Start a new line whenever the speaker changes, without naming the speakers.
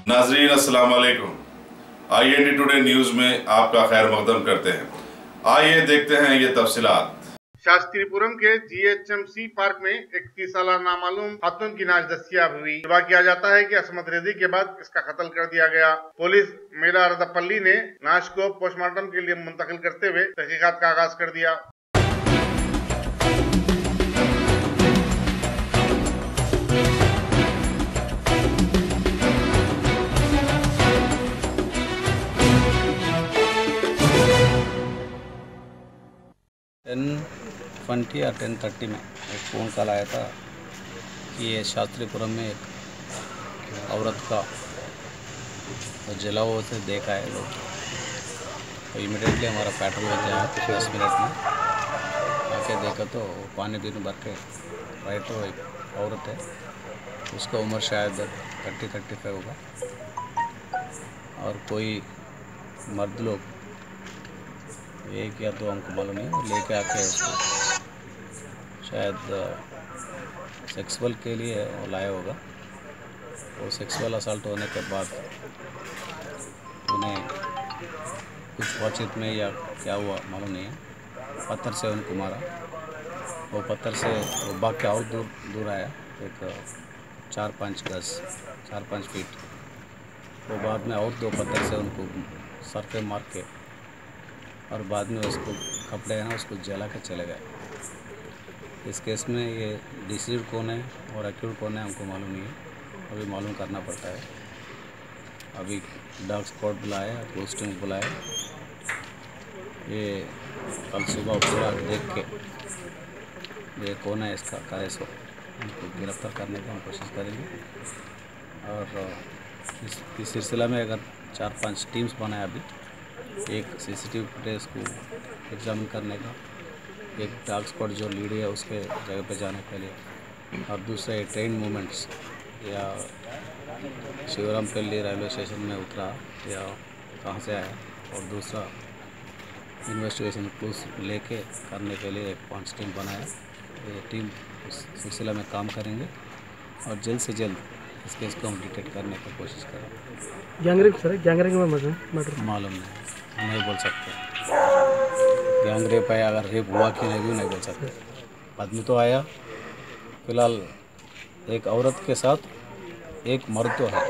नाजरीन अस्सलाम वालेकुम। IND टुडे न्यूज में आपका खैर मकदम करते हैं। आइए देखते हैं ये तफसीलात।
शास्त्रीपुरम के GHMC पार्क में एक 30 साल नामालूम खातून की नाश दस्तियाब हुई। दावा किया जाता है कि असमत रेजी के बाद इसका कत्ल कर दिया गया। पुलिस मेला रदपल्ली ने लाश को पोस्टमार्टम के लिए मुंतकिल करते हुए तहकीकात का आगाज कर दिया।
$10:20 या 10:30 में एक फ़ोन कॉल आया था कि ये शास्त्रीपुरम में एक औरत का जला हुआ से देखा है लोग। तो इमीडिएटली हमारा पेट्रोल भेजा 10 मिनट में आके देखा तो पानी पीने भर के राइट तो एक औरत है, उसका उम्र शायद 30-35 होगा और कोई मर्द लोग एक या दो हमको मालूम नहीं, लेके आके उसको शायद सेक्सुअल के लिए लाया होगा। वो सेक्सुअल असल्ट होने के बाद उन्हें कुछ बातचीत में या क्या हुआ मालूम नहीं है, पत्थर से उनको मारा। वो पत्थर से वो भाग के और दूर आया, एक 4-5 फीट। वो बाद में और 2 पत्थर से उनको सर पे मार के और बाद में उसको कपड़े है ना उसको जला के चले गए। इस केस में ये डिसीज्ड कौन है और एक्यूट कौन है हमको मालूम नहीं है, अभी मालूम करना पड़ता है। अभी डॉग स्क्वाड बुलाया, पोस्टिंग बुलाया। ये कल सुबह पूरा देख के ये कौन है इसका कायस हो उनको गिरफ्तार करने की हम कोशिश करेंगे। और इस सिलसिला में अगर 4-5 टीम्स बनाए, अभी एक CCTV फुटेज को एग्जामिन करने का, एक डॉग स्क्वाड जो लीड है उसके जगह पे जाने के लिए, और दूसरा ट्रेन मूवमेंट्स या शिवरामपल्ली रेलवे स्टेशन में उतरा या कहाँ से आया, और दूसरा इन्वेस्टिगेशन क्लूज लेके करने के लिए एक 5 टीम बनाया। ये टीम उस सिलसिला में काम करेंगे और जल्द से जल्द इस केस को हम डिटेक्ट करने की कोशिश करेंगे।
गैंगरेप में मर्डर
मालूम नहीं बोल सकते। गैंगरेप है, अगर रेप हुआ कि नहीं बोल सकते। आदमी तो आया, फिलहाल एक औरत के साथ एक मर्द तो है।